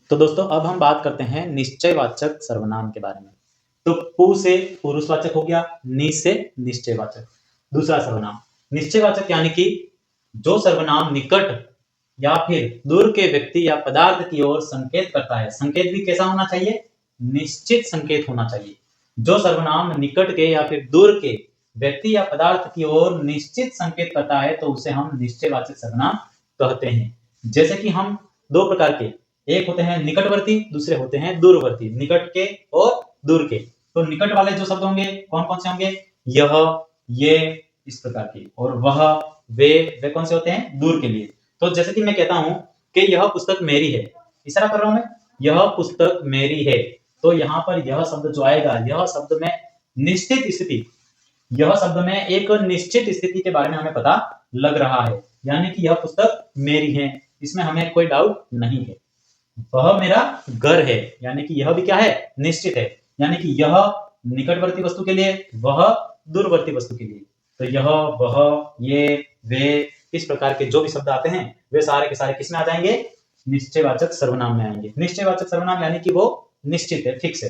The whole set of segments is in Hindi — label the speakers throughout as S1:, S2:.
S1: तो दोस्तों अब हम बात करते हैं निश्चयवाचक सर्वनाम के बारे में। तो पु से पुरुषवाचक हो गया, नि से निश्चयवाचक। दूसरा सर्वनाम निश्चयवाचक यानी कि जो सर्वनाम निकट या फिर दूर के व्यक्ति या पदार्थ की ओर संकेत करता है। संकेत भी कैसा होना चाहिए? निश्चित संकेत होना चाहिए। जो सर्वनाम निकट के या फिर दूर के व्यक्ति या पदार्थ की ओर निश्चित संकेत करता है तो उसे हम निश्चयवाचक सर्वनाम कहते हैं। जैसे कि हम दो प्रकार के, एक होते हैं निकटवर्ती, दूसरे होते हैं दूरवर्ती। निकट के और दूर के। तो निकट वाले जो शब्द होंगे कौन कौन से होंगे? यह, ये, इस प्रकार के। और वह, वे कौन से होते हैं? दूर के लिए। तो जैसे कि मैं कहता हूं कि यह पुस्तक मेरी है, इशारा कर रहा हूं मैं, यह पुस्तक मेरी है। तो यहां पर यह शब्द जो आएगा, यह शब्द में निश्चित स्थिति, यह शब्द में एक निश्चित स्थिति के बारे में हमें पता लग रहा है, यानी कि यह पुस्तक मेरी है, इसमें हमें कोई डाउट नहीं है। वह मेरा घर है, यानी कि यह भी क्या है? निश्चित है, यानी कि यह निकटवर्ती वस्तु के लिए, वह दूरवर्ती वस्तु के लिए। तो यह, वह, ये, वे, इस प्रकार के जो भी शब्द आते हैं वे सारे के सारे किस में आ जाएंगे? निश्चयवाचक सर्वनाम में आएंगे। निश्चयवाचक सर्वनाम यानी कि वो निश्चित है, फिक्स है।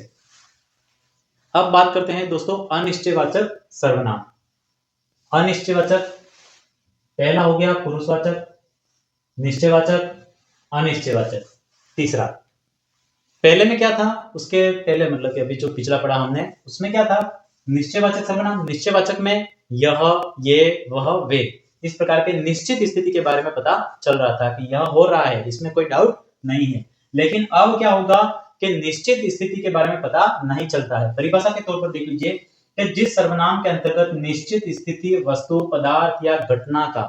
S1: अब बात करते हैं दोस्तों अनिश्चयवाचक सर्वनाम। अनिश्चयवाचक पहला हो गया पुरुषवाचक, निश्चयवाचक, अनिश्चयवाचक। तीसरा, पहले में क्या था? उसके पहले मतलब कि अभी जो पिछला पढ़ा हमने उसमें क्या था? निश्चयवाचक सर्वनाम। निश्चयवाचक में यह, ये, वह, वे, इस प्रकार के निश्चित स्थिति के बारे में पता चल रहा था कि यह हो रहा है, इसमें कोई डाउट नहीं है। लेकिन अब क्या होगा कि निश्चित स्थिति के बारे में पता नहीं चलता है। परिभाषा के तौर पर देख लीजिए कि जिस सर्वनाम के अंतर्गत निश्चित स्थिति, वस्तु, पदार्थ या घटना का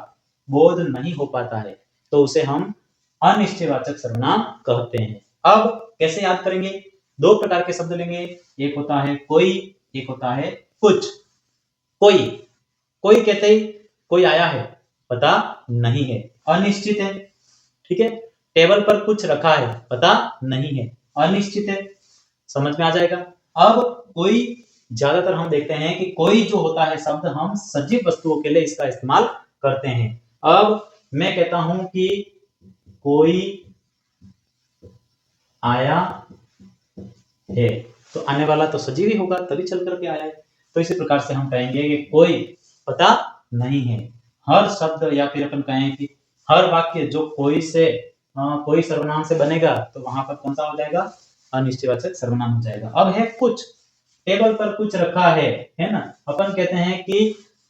S1: बोध नहीं हो पाता है तो उसे हम अनिश्चयवाचक सर्वनाम कहते हैं। अब कैसे याद करेंगे? दो प्रकार के शब्द लेंगे, एक होता है कोई, एक होता है कुछ। कोई, कोई कहते ही कोई आया है, पता नहीं है, अनिश्चित है। ठीक है। टेबल पर कुछ रखा है, पता नहीं है, अनिश्चित है। समझ में आ जाएगा। अब कोई, ज्यादातर हम देखते हैं कि कोई जो होता है शब्द हम सजीव वस्तुओं के लिए इसका इस्तेमाल करते हैं। अब मैं कहता हूं कि कोई आया है, तो आने वाला तो सजीव ही होगा, तभी चल करके आया है। तो इसी प्रकार से हम कहेंगे कि कोई पता नहीं है। हर शब्द या फिर अपन कहें कि हर वाक्य जो कोई से कोई सर्वनाम से बनेगा तो वहां पर कौन सा हो जाएगा? अनिश्चयवाचक सर्वनाम हो जाएगा। अब है कुछ, टेबल पर कुछ रखा है ना। अपन कहते हैं कि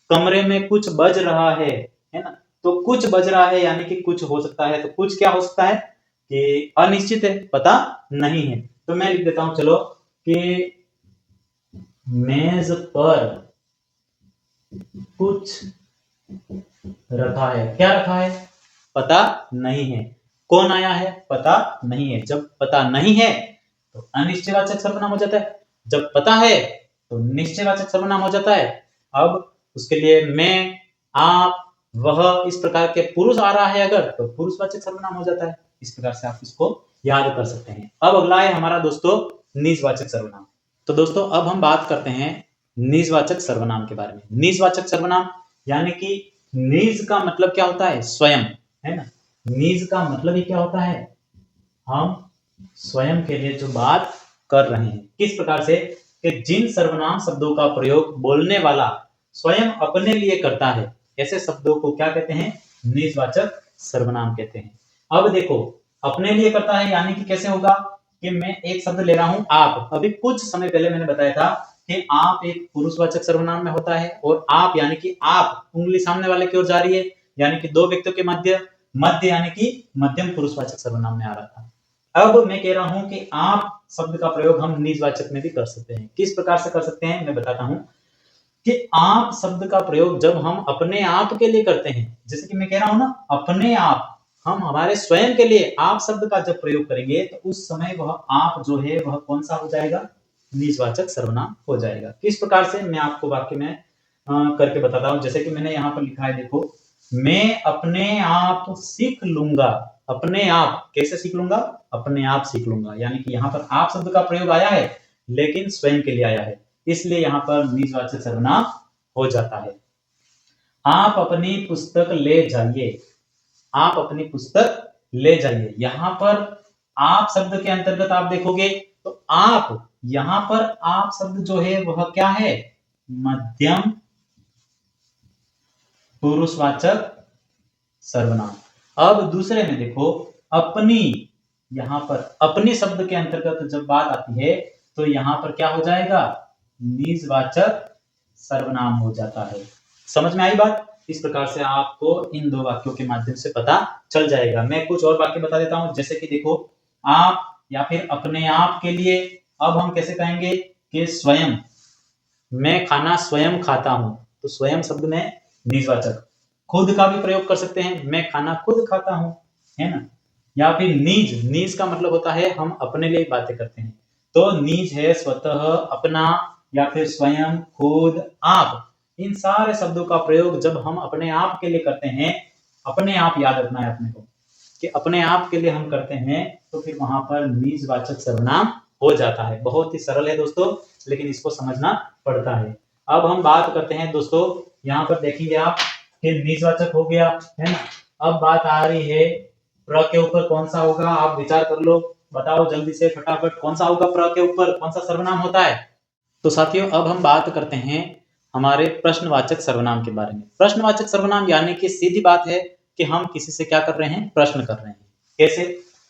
S1: कमरे में कुछ बज रहा है ना। तो कुछ बज रहा है यानी कि कुछ हो सकता है। तो कुछ क्या हो सकता है? कि अनिश्चित है, पता नहीं है। तो मैं लिख देता हूं चलो कि मेज पर कुछ रखा है। क्या रखा है? पता नहीं है। कौन आया है? पता नहीं है। जब पता नहीं है तो अनिश्चयवाचक सर्वनाम हो जाता है, जब पता है तो निश्चयवाचक सर्वनाम हो जाता है। अब उसके लिए मैं, आप, वह, इस प्रकार के पुरुष आ रहा है अगर तो पुरुषवाचक सर्वनाम हो जाता है। इस प्रकार से आप इसको याद कर सकते हैं। अब अगला है हमारा दोस्तों निजवाचक सर्वनाम। तो दोस्तों अब हम बात करते हैं निजवाचक सर्वनाम के बारे में। निजवाचक सर्वनाम यानी कि निज का मतलब क्या होता है? स्वयं, है ना। निज का मतलब ही क्या होता है? हम स्वयं के लिए जो बात कर रहे हैं। किस प्रकार से? कि जिन सर्वनाम शब्दों का प्रयोग बोलने वाला स्वयं अपने लिए करता है, ऐसे शब्दों को क्या कहते हैं? निजवाचक सर्वनाम कहते हैं। अब देखो, अपने लिए करता है यानी कि कैसे होगा? कि मैं एक शब्द ले रहा हूं आप। अभी कुछ समय पहले मैंने बताया था कि आप एक पुरुषवाचक सर्वनाम में होता है, और आप यानी कि आप, उंगली सामने वाले की ओर जा रही है, यानी कि दो व्यक्तियों के मध्य, मध्य यानी कि मध्यम पुरुषवाचक सर्वनाम में आ रहा था। अब मैं कह रहा हूं कि आप शब्द का प्रयोग हम निजवाचक में भी कर सकते हैं। किस प्रकार से कर सकते हैं मैं बताता हूं कि आप शब्द का प्रयोग जब हम अपने आप के लिए करते हैं, जैसे कि मैं कह रहा हूं ना, अपने आप, हम हमारे स्वयं के लिए आप शब्द का जब प्रयोग करेंगे तो उस समय वह आप जो है वह कौन सा हो जाएगा? निजवाचक सर्वनाम हो जाएगा। किस प्रकार से मैं आपको वाक्य में करके बताता हूं। जैसे कि मैंने यहाँ पर लिखा है, देखो, मैं अपने आप सीख लूंगा। अपने आप कैसे सीख लूंगा? अपने आप सीख लूंगा, यानी कि यहाँ पर आप शब्द का प्रयोग आया है लेकिन स्वयं के लिए आया है, इसलिए यहाँ पर निजवाचक सर्वनाम हो जाता है। आप अपनी पुस्तक ले जाइए। आप अपनी पुस्तक ले जाइए। यहां पर आप शब्द के अंतर्गत आप देखोगे तो आप, यहां पर आप शब्द जो है वह क्या है, मध्यम पुरुषवाचक सर्वनाम। अब दूसरे में देखो अपनी, यहां पर अपनी शब्द के अंतर्गत जब बात आती है तो यहां पर क्या हो जाएगा, निजवाचक सर्वनाम हो जाता है। समझ में आई बात? इस प्रकार से आपको इन दो वाक्यों के माध्यम से पता चल जाएगा। मैं कुछ और वाक्य बता देता हूं, जैसे कि देखो आप या फिर अपने आप के लिए, अब हम कैसे कहेंगे कि स्वयं, मैं खाना स्वयं खाता हूं, तो स्वयं शब्द में निजवाचक। खुद का भी प्रयोग कर सकते हैं, मैं खाना खुद खाता हूं, है ना। या फिर निज, निज का मतलब होता है हम अपने लिए बातें करते हैं, तो निज है स्वतः, अपना, या फिर स्वयं, खुद, आप। इन सारे शब्दों का प्रयोग जब हम अपने आप के लिए करते हैं, अपने आप याद रखना है अपने को कि अपने आप के लिए हम करते हैं, तो फिर वहां पर निजवाचक सर्वनाम हो जाता है। बहुत ही सरल है दोस्तों, लेकिन इसको समझना पड़ता है। अब हम बात करते हैं दोस्तों, यहाँ पर देखेंगे आप कि निजवाचक हो गया, है ना। अब बात आ रही है प्र के ऊपर कौन सा होगा, आप विचार कर लो, बताओ जल्दी से फटाफट, कौन सा होगा प्र के ऊपर, कौन सा सर्वनाम होता है। तो साथियों अब हम बात करते हैं हमारे प्रश्नवाचक सर्वनाम के बारे में। प्रश्नवाचक सर्वनाम यानी कि सीधी बात है कि हम किसी से क्या कर रहे हैं, प्रश्न कर रहे हैं। कैसे,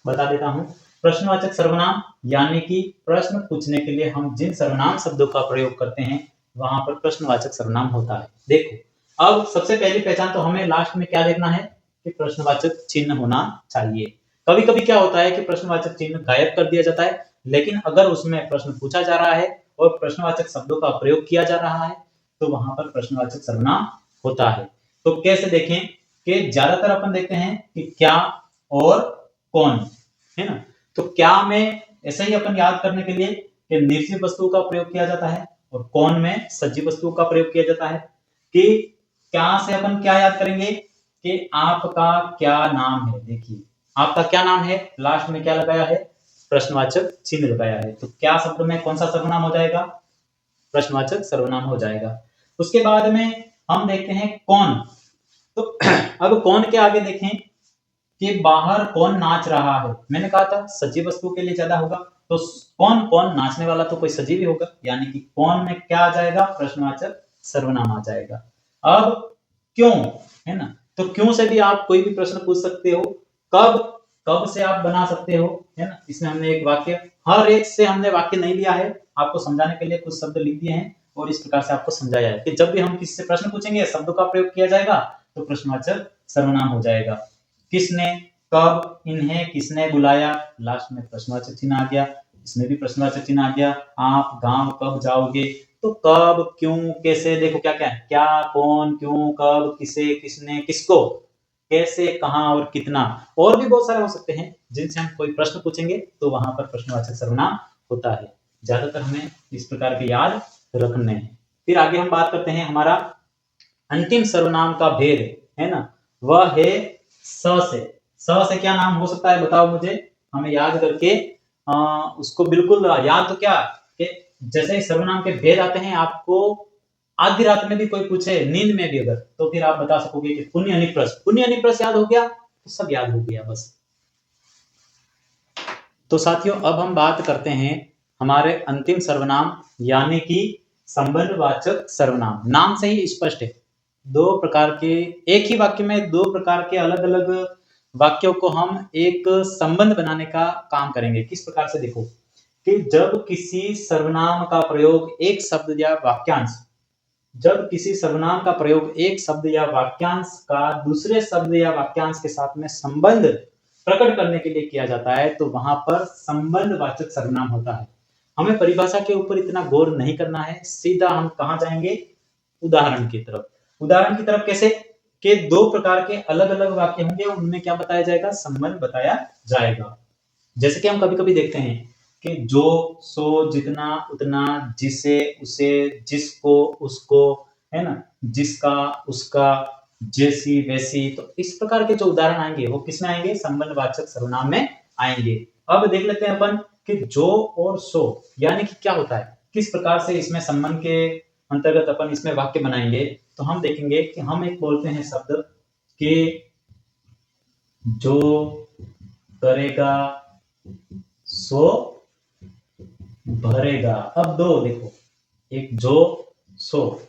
S1: बता देता हूं। प्रश्नवाचक सर्वनाम यानी कि प्रश्न पूछने के लिए हम जिन सर्वनाम शब्दों का प्रयोग करते हैं वहां पर प्रश्नवाचक सर्वनाम होता है। देखो अब सबसे पहली पहचान तो हमें लास्ट में क्या देखना है कि प्रश्नवाचक चिन्ह होना चाहिए। कभी कभी क्या होता है कि प्रश्नवाचक चिन्ह गायब कर दिया जाता है, लेकिन अगर उसमें प्रश्न पूछा जा रहा है और प्रश्नवाचक शब्दों का प्रयोग किया जा रहा है तो वहां पर प्रश्नवाचक सर्वनाम होता है। तो कैसे देखें कि ज्यादातर अपन देखते हैं कि क्या और कौन, है ना। तो क्या में ऐसे ही अपन याद करने के लिए कि निर्जीव वस्तुओं का प्रयोग किया जाता है, और कौन में सजीव वस्तुओं का प्रयोग किया जाता है। कि क्या से अपन क्या याद करेंगे कि आपका क्या नाम है। देखिए आपका क्या नाम है, लास्ट में क्या लगाया है, प्रश्नवाचक चिन्ह लगाया है, तो क्या शब्द में कौन सा सर्वनाम हो जाएगा, प्रश्नवाचक सर्वनाम हो जाएगा। उसके बाद में हम देखते हैं कौन। तो अब कौन के आगे देखें कि बाहर कौन नाच रहा है, मैंने कहा था सजीव वस्तु के लिए ज्यादा होगा, तो कौन कौन नाचने वाला तो कोई सजीव ही होगा, यानी कि कौन में क्या आ जाएगा, प्रश्नवाचक सर्वनाम आ जाएगा। अब क्यों, है ना, तो क्यों से भी आप कोई भी प्रश्न पूछ सकते हो। कब, कब से आप बना सकते हो, है ना। इसमें हमने एक वाक्य, हर एक से हमने वाक्य नहीं लिया है, आपको समझाने के लिए कुछ शब्द लिख दिए हैं और इस प्रकार से आपको समझाया है कि जब भी हम किसी से प्रश्न पूछेंगे शब्दों का प्रयोग किया जाएगा तो प्रश्नवाचक सर्वनाम हो जाएगा। किसने, कब, इन्हें किसने बुलाया, लास्ट में प्रश्नवाचक चिन्ह आ गया, इसमें भी प्रश्नवाचक चिन्ह आ गया। आप गांव कब जाओगे, तो कब, क्यों, कैसे, देखो क्या क्या है, क्या, कौन, क्यों, कब, किसे, किसने, किसको, कैसे, कहां और कितना, और भी बहुत सारे हो सकते हैं जिनसे हम कोई प्रश्न पूछेंगे तो वहां पर प्रश्नवाचक सर्वनाम होता है। ज्यादातर हमें इस प्रकार के याद रखने हैं। फिर आगे हम बात करते हैं हमारा अंतिम सर्वनाम का भेद, है ना, वह है स से। स से क्या नाम हो सकता है बताओ मुझे, हमें याद करके उसको बिल्कुल याद, तो क्या कि जैसे ही सर्वनाम के भेद आते हैं आपको आधी रात में भी कोई पूछे, नींद में भी अगर, तो फिर आप बता सकोगे कि पुण्य अनिप्रस, पुण्य अनिप्रस याद हो गया तो सब याद हो गया बस। तो साथियों अब हम बात करते हैं हमारे अंतिम सर्वनाम यानी कि संबंधवाचक सर्वनाम। नाम से ही स्पष्ट है, दो प्रकार के, एक ही वाक्य में दो प्रकार के अलग अलग वाक्यों को हम एक संबंध बनाने का काम करेंगे। किस प्रकार से, देखो कि जब किसी सर्वनाम का प्रयोग एक शब्द या वाक्यांश, जब किसी सर्वनाम का प्रयोग एक शब्द या वाक्यांश का दूसरे शब्द या वाक्यांश के साथ में संबंध प्रकट करने के लिए किया जाता है तो वहां पर संबंधवाचक सर्वनाम होता है। हमें परिभाषा के ऊपर इतना गौर नहीं करना है, सीधा हम कहां जाएंगे, उदाहरण की तरफ। उदाहरण की तरफ कैसे कि दो प्रकार के अलग अलग वाक्य होंगे, उनमें क्या बताया जाएगा, संबंध बताया जाएगा। जैसे कि हम कभी कभी देखते हैं कि जो, सो, जितना, उतना, जिसे, उसे, जिसको, उसको, है ना, जिसका, उसका, जैसी, वैसी, तो इस प्रकार के जो उदाहरण आएंगे वो किसमें आएंगे, संबंधवाचक सर्वनाम में आएंगे। अब देख लेते हैं अपन कि जो और सो यानी कि क्या होता है, किस प्रकार से इसमें संबंध के अंतर्गत अपन इसमें वाक्य बनाएंगे। तो हम देखेंगे कि हम एक बोलते हैं शब्द कि जो करेगा, सो भरेगा। अब दो देखो, एक जो सो,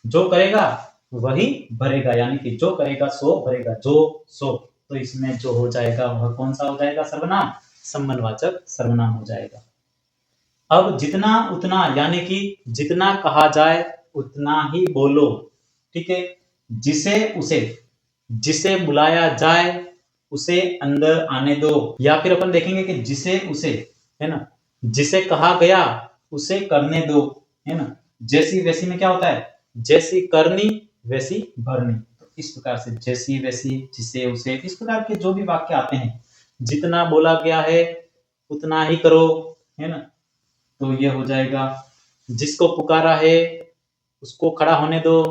S1: जो करेगा वही भरेगा, यानी कि जो करेगा सो भरेगा, जो सो। तो इसमें जो हो जाएगा वह कौन सा हो जाएगा सर्वनाम? संबंधवाचक सर्वनाम हो जाएगा। अब जितना उतना, यानी कि जितना कहा जाए उतना ही बोलो, ठीक है। जिसे उसे, जिसे बुलाया जाए उसे अंदर आने दो, या फिर अपन देखेंगे कि जिसे उसे, है ना, जिसे कहा गया उसे करने दो, है ना। जैसी वैसी में क्या होता है? जैसी करनी वैसी भरनी। तो इस प्रकार से जैसी वैसी, जिसे उसे, इस प्रकार के जो भी वाक्य आते हैं, जितना बोला गया है उतना ही करो, है ना। तो ये हो जाएगा, जिसको पुकारा है उसको खड़ा होने दो,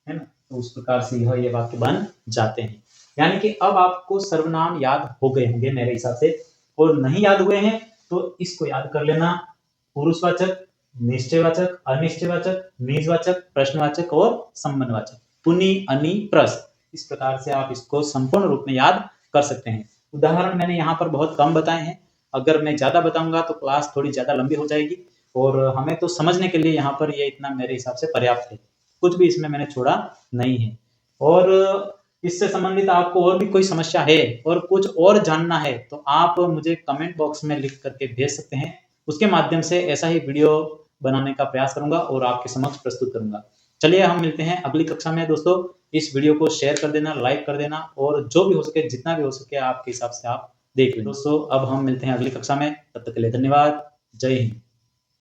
S1: है ना। तो उस प्रकार से ये वाक्य बन जाते हैं। यानी कि अब आपको सर्वनाम याद हो गए होंगे मेरे हिसाब से, और नहीं याद हुए हैं तो इसको याद कर लेना। पुरुषवाचक, निश्चयवाचक, अनिश्चयवाचक, निजवाचक, प्रश्नवाचक और संबंधवाचक, पुनि, अनि, प्रश्न, इस प्रकार से आप इसको संपूर्ण रूप में याद कर सकते हैं। उदाहरण मैंने यहाँ पर बहुत कम बताए हैं, अगर मैं ज्यादा बताऊंगा तो क्लास थोड़ी ज्यादा लंबी हो जाएगी, और हमें तो समझने के लिए यहाँ पर ये इतना मेरे हिसाब से पर्याप्त है, कुछ भी इसमें मैंने छोड़ा नहीं है। और इससे संबंधित आपको और भी कोई समस्या है और कुछ और जानना है तो आप मुझे कमेंट बॉक्स में लिख करके भेज सकते हैं, उसके माध्यम से ऐसा ही वीडियो बनाने का प्रयास करूंगा और आपके समक्ष प्रस्तुत करूंगा। चलिए हम मिलते हैं अगली कक्षा में दोस्तों। इस वीडियो को शेयर कर देना, लाइक कर देना, और जो भी हो सके, जितना भी हो सके आपके हिसाब से आप देख लें दोस्तों। अब हम मिलते हैं अगली कक्षा में, तब तक के लिए धन्यवाद। जय हिंद।